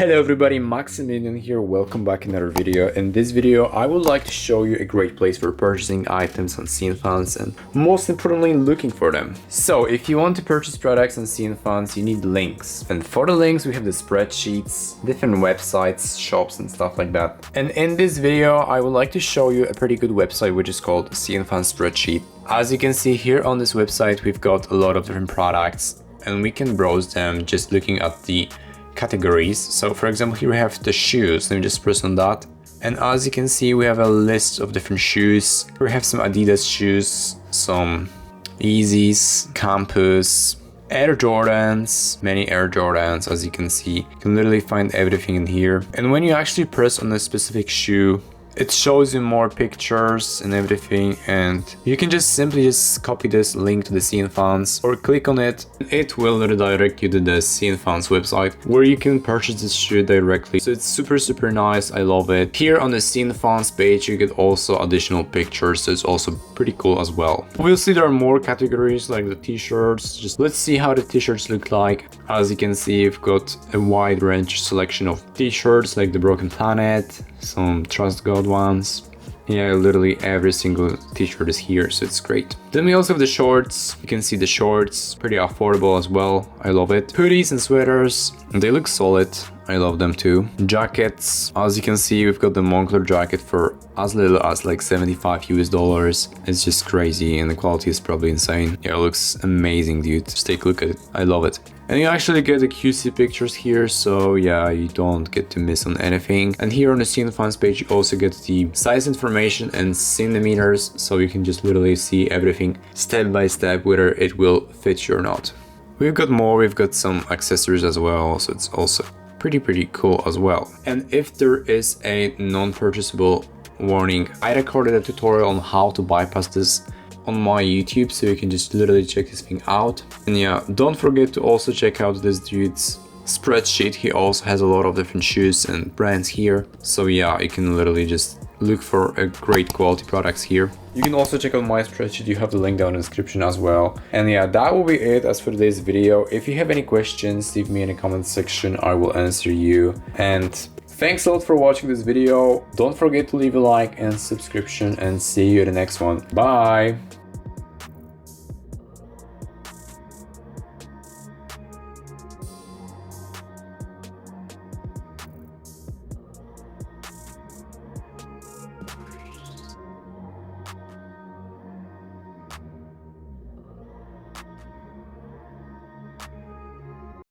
Hello everybody, Maximilian here, welcome back in another video. In this video I would like to show you a great place for purchasing items on CNFans and most importantly looking for them. So if you want to purchase products on CNFans you need links, and for the links we have the spreadsheets, different websites, shops and stuff like that. And in this video I would like to show you a pretty good website which is called CNFans Spreadsheet. As you can see here on this website we've got a lot of different products and we can browse them just looking at the categories. So for example here we have the shoes. Let me just press on that, and as you can see we have a list of different shoes. We have some Adidas shoes, some Yeezys, Campus, Air Jordans, many Air Jordans. As you can see, you can literally find everything in here, and when you actually press on a specific shoe it shows you more pictures and everything, and you can just simply copy this link to the CNFans or click on it. It will redirect you to the CNFans website where you can purchase this shoe directly. So it's super nice, I love it. Here on the CNFans page you get also additional pictures, so it's also pretty cool as well. Obviously there are more categories like the t-shirts. Just let's see how the t-shirts look like. As you can see you've got a wide range selection of t-shirts like the Broken Planet, some Trust God ones. Yeah, literally every single t-shirt is here, so it's great. Then we also have the shorts. You can see the shorts, pretty affordable as well. I love it. Hoodies and sweaters, they look solid. I love them too. Jackets, as you can see we've got the Moncler jacket for as little as like $75 US. It's just crazy and the quality is probably insane. Yeah, it looks amazing, dude. Just take a look at it. I love it. And you actually get the QC pictures here, so yeah, you don't get to miss on anything. And here on the CNFans page you also get the size information and centimeters, so you can just literally see everything step by step whether it will fit you or not. We've got more, we've got some accessories as well, so it's also pretty cool as well. And if there is a non-purchasable warning, I recorded a tutorial on how to bypass this on my YouTube, so you can just literally check this thing out. And yeah, don't forget to also check out this dude's spreadsheet. He also has a lot of different shoes and brands here, so yeah, you can literally just look for a great quality products here. You can also check out my spreadsheet, you have the link down in the description as well. And yeah, that will be it as for today's video. If you have any questions, leave me in the comment section, I will answer you. And thanks a lot for watching this video. Don't forget to leave a like and subscription, and see you in the next one. Bye!